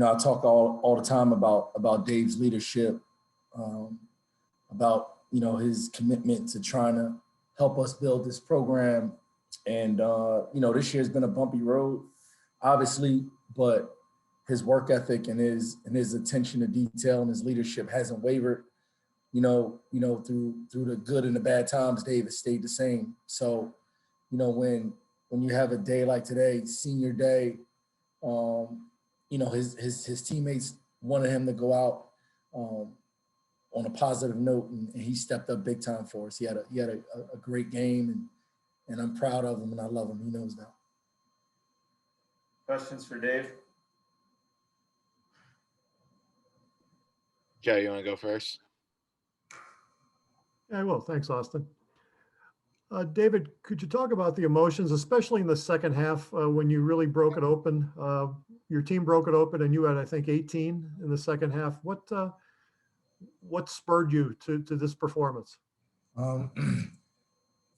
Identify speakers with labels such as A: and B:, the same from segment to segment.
A: I talk all the time about Dave's leadership, about, his commitment to trying to help us build this program. And, this year's been a bumpy road, obviously, but his work ethic and his attention to detail and his leadership hasn't wavered. Through the good and the bad times, Dave has stayed the same. So, when you have a day like today, senior day, his teammates wanted him to go out on a positive note, and he stepped up big time for us. He had a great game, and I'm proud of him, and I love him. He knows that.
B: Questions for Dave?
C: Joe, you want to go first?
D: Yeah, I will. Thanks, Austin. David, could you talk about the emotions, especially in the second half when you really broke it open? Your team broke it open, and you had, I think, 18 in the second half. What spurred you to this performance?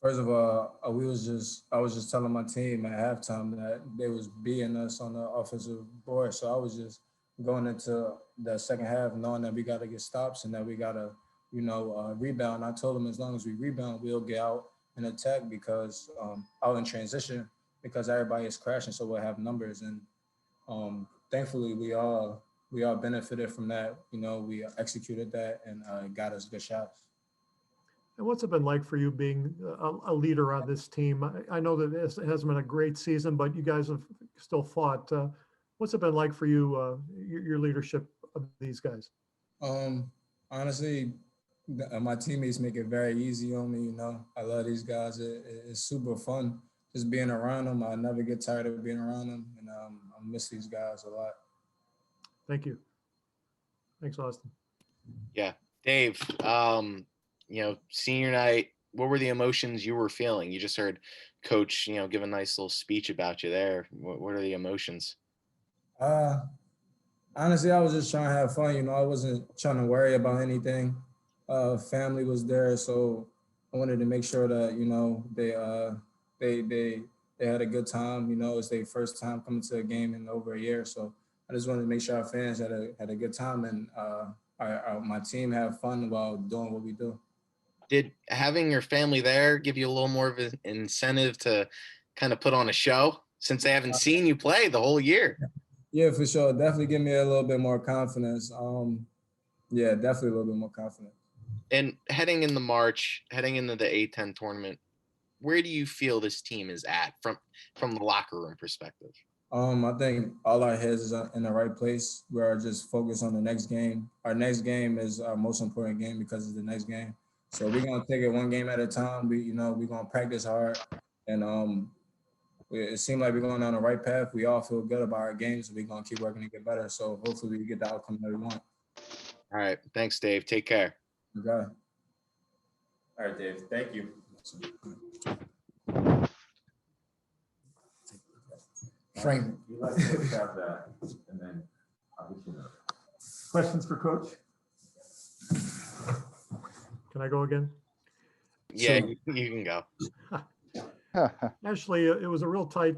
E: First of all, I was just telling my team at halftime that they was beating us on the offensive board. So I was just going into the second half knowing that we got to get stops and that we got to, rebound. I told them as long as we rebound, we'll get out and attack because out in transition because everybody is crashing, so we'll have numbers. And thankfully, we all benefited from that. We executed that and got us good shots.
D: And what's it been like for you being a leader on this team? I know that it hasn't been a great season, but you guys have still fought. What's it been like for you, your leadership of these guys?
E: Honestly, my teammates make it very easy on me. I love these guys. It's super fun just being around them. I never get tired of being around them, and I miss these guys a lot.
D: Thank you. Thanks, Austin.
C: Yeah, Dave. Senior night, what were the emotions you were feeling? You just heard Coach, give a nice little speech about you there. What are the emotions?
E: Honestly, I was just trying to have fun. I wasn't trying to worry about anything. Family was there, so I wanted to make sure that they had a good time. It's their first time coming to a game in over a year, so I just wanted to make sure our fans had a good time and my team have fun while doing what we do.
C: Did having your family there give you a little more of an incentive to kind of put on a show since they haven't seen you play the whole year?
E: Yeah, for sure. Definitely give me a little bit more confidence. Yeah, definitely a little bit more confidence.
C: And heading into the A-10 tournament, where do you feel this team is at from the locker room perspective?
E: I think all our heads is in the right place. We are just focused on the next game. Our next game is our most important game because it's the next game. So we're gonna take it one game at a time. We're gonna practice hard, and it seems like we're going down the right path. We all feel good about our games. We're gonna keep working to get better. So hopefully we get the outcome that we want.
C: All right, thanks, Dave. Take care.
E: Okay.
B: All right, Dave. Thank you.
A: Frank.
B: You let us have that, and then I'll let you know. Questions for Coach?
D: Can I go again?
C: Yeah, you can go.
D: Actually, it was a real tight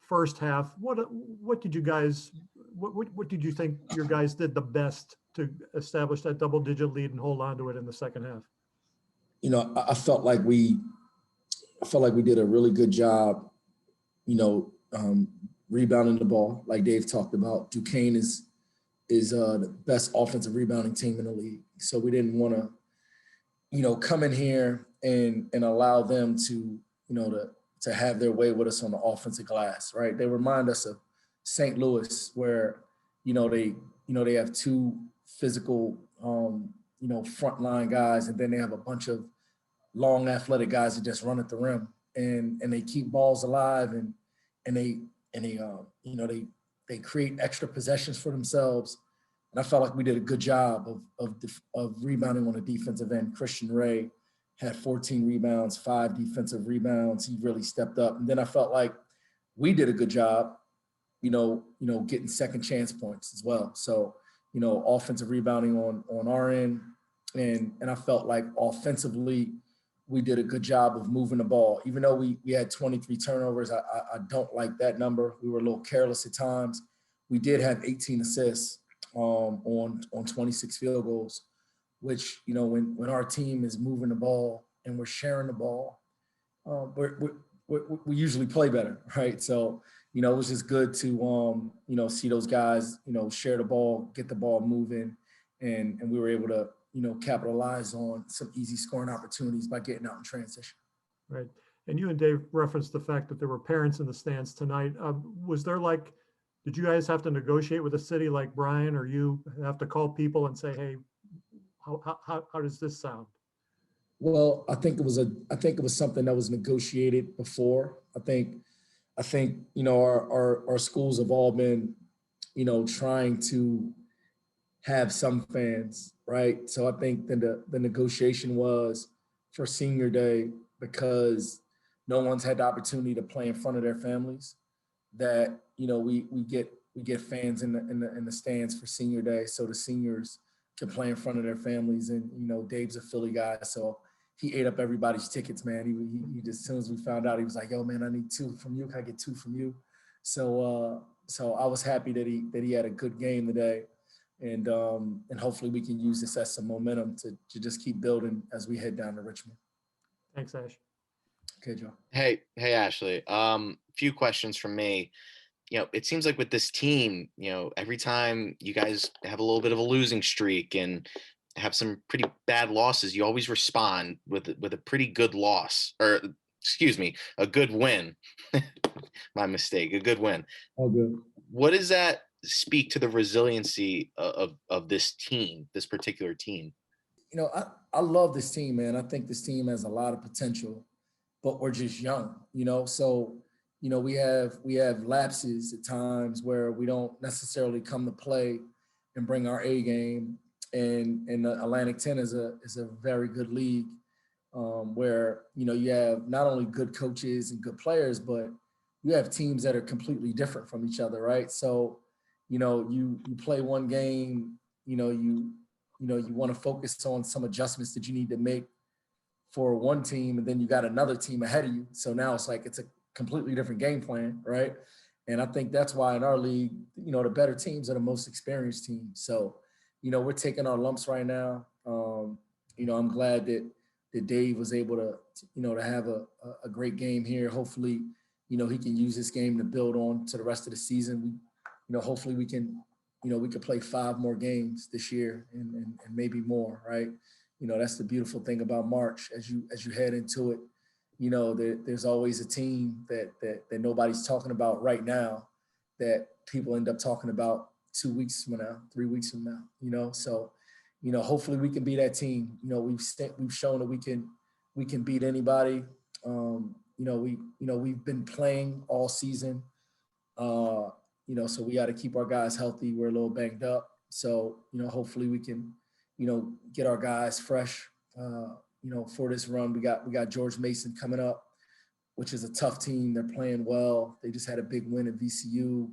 D: first half. What did you think your guys did the best to establish that double-digit lead and hold on to it in the second half?
A: I felt like we did a really good job, rebounding the ball, like Dave talked about. Duquesne is the best offensive rebounding team in the league. So we didn't want to, come in here and allow them to, to have their way with us on the offensive glass, right? They remind us of St. Louis, where, they have two physical, frontline guys, and then they have a bunch of long athletic guys that just run at the rim, and they keep balls alive, and they create extra possessions for themselves. And I felt like we did a good job of rebounding on the defensive end. Christian Ray had 14 rebounds, 5 defensive rebounds. He really stepped up. And then I felt like we did a good job, getting second chance points as well. So, offensive rebounding on our end. And I felt like offensively, we did a good job of moving the ball. Even though we had 23 turnovers, I don't like that number. We were a little careless at times, we did have 18 assists on 26 field goals, which, you know, when our team is moving the ball and we're sharing the ball, we usually play better, right? So, you know, it was just good to, you know, see those guys, you know, share the ball, get the ball moving, and we were able to, you know, capitalize on some easy scoring opportunities by getting out in transition.
D: Right. And you and Dave referenced the fact that there were parents in the stands tonight. Was there like, did you guys have to negotiate with the city like Brian, or you have to call people and say, hey, how does this sound?
A: Well, I think it was something that was negotiated before. I think, you know, our schools have all been, you know, trying to have some fans, right? So I think that the negotiation was for senior day, because no one's had the opportunity to play in front of their families, that, you know, we get fans in the stands for senior day, so the seniors can play in front of their families. And, you know, Dave's a Philly guy, so he ate up everybody's tickets, man. He just, as soon as we found out, he was like, yo, man, I need 2 from you. Can I get 2 from you? So I was happy that he had a good game today. And hopefully we can use this as some momentum to just keep building as we head down to Richmond.
D: Thanks, Ash.
A: Okay, Joe.
C: Hey, Ashley. Few questions from me. You know, it seems like with this team, you know, every time you guys have a little bit of a losing streak and have some pretty bad losses, you always respond with a pretty good loss, or excuse me, a good win. My mistake, a good win.
A: All good.
C: What does that speak to the resiliency of this team, this particular team?
A: You know, I love this team, man. I think this team has a lot of potential, but we're just young, you know? So, you know, we have lapses at times where we don't necessarily come to play and bring our A game. And the Atlantic 10 is a very good league, where, you know, you have not only good coaches and good players, but you have teams that are completely different from each other, right? So, you know, you play one game, you know, you want to focus on some adjustments that you need to make for one team, and then you got another team ahead of you. So now it's like it's a completely different game plan, right? And I think that's why in our league, you know, the better teams are the most experienced teams. So, you know, we're taking our lumps right now. You know, I'm glad that Dave was able to, you know, to have a great game here. Hopefully, you know, he can use this game to build on to the rest of the season. You know, hopefully we can, you know, we could play 5 more games this year and maybe more, right? You know, that's the beautiful thing about March. As you head into it, you know, there's always a team that nobody's talking about right now that people end up talking about 2 weeks from now, 3 weeks from now, you know? So, you know, hopefully we can be that team. You know, we've shown that we can beat anybody. You know, we've been playing all season. You know, so we got to keep our guys healthy. We're a little banged up. So, you know, hopefully we can, you know, get our guys fresh, you know, for this run. We got George Mason coming up, which is a tough team. They're playing well. They just had a big win at VCU.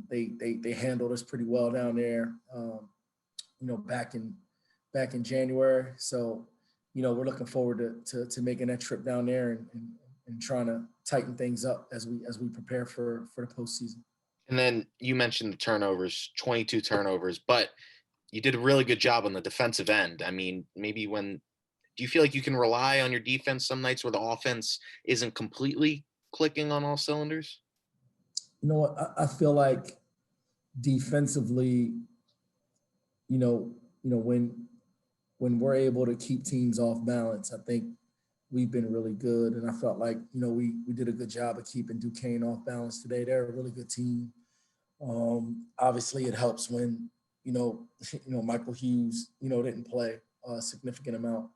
A: They handled us pretty well down there, you know, back in January. So, you know, we're looking forward to making that trip down there and trying to tighten things up as we prepare for the postseason.
C: And then you mentioned the turnovers, 22 turnovers, but you did a really good job on the defensive end. I mean, maybe do you feel like you can rely on your defense some nights where the offense isn't completely clicking on all cylinders?
A: You know what? I feel like defensively, you know, when we're able to keep teams off balance, I think we've been really good. And I felt like, you know, we did a good job of keeping Duquesne off balance today. They're a really good team. Obviously it helps when, you know, Michael Hughes, you know, didn't play a significant amount.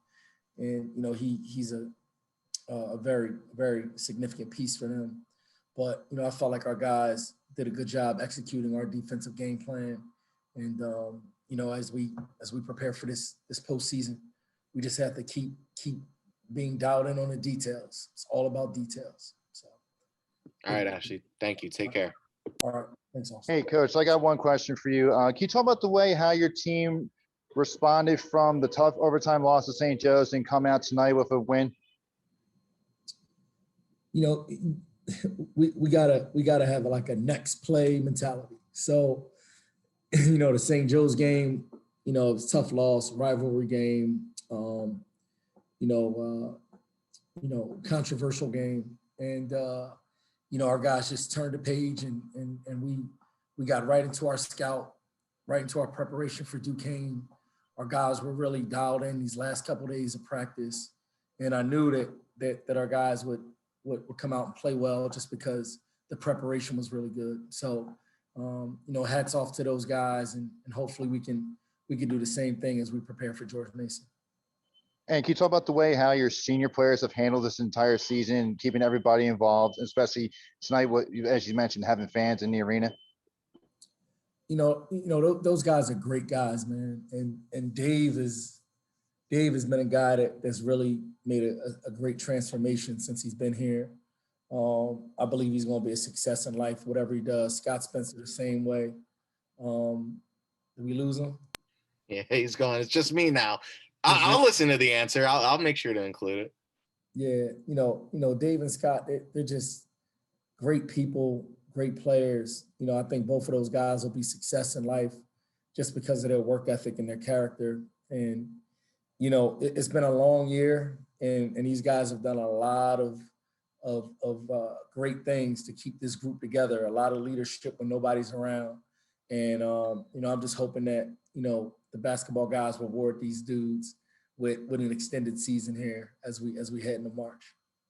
A: And, you know, he's a very, very significant piece for them. But, you know, I felt like our guys did a good job executing our defensive game plan. And, you know, as we prepare for this postseason, we just have to keep being dialed in on the details. It's all about details. So.
C: All right, Ashley. Thank you. Take care.
A: All right. Thanks, Austin.
F: Hey, Coach, I got one question for you. Can you talk about how your team responded from the tough overtime loss to St. Joe's and come out tonight with a win?
A: You know, we gotta have like a next play mentality. So, the St. Joe's game, it was a tough loss, rivalry game, controversial game. And, our guys just turned the page and we got right into our scout, right into our preparation for Duquesne. Our guys were really dialed in these last couple of days of practice. And I knew that our guys would come out and play well just because the preparation was really good. So, hats off to those guys, and hopefully we can do the same thing as we prepare for George Mason.
F: And can you talk about the way how your senior players have handled this entire season, keeping everybody involved, especially tonight, as you mentioned, having fans in the arena?
A: Those guys are great guys, man. And Dave has been a guy that's really made a great transformation since he's been here. I believe he's going to be a success in life, whatever he does. Scott Spencer, the same way. Did we lose him?
C: Yeah, he's gone. It's just me now. I'll listen to the answer. I'll make sure to include it.
A: Yeah, Dave and Scott, they're just great people, great players. I think both of those guys will be success in life just because of their work ethic and their character. And, it's been a long year, and these guys have done a lot of great things to keep this group together, a lot of leadership when nobody's around. And, I'm just hoping that, the basketball guys reward these dudes with an extended season here as we head into March.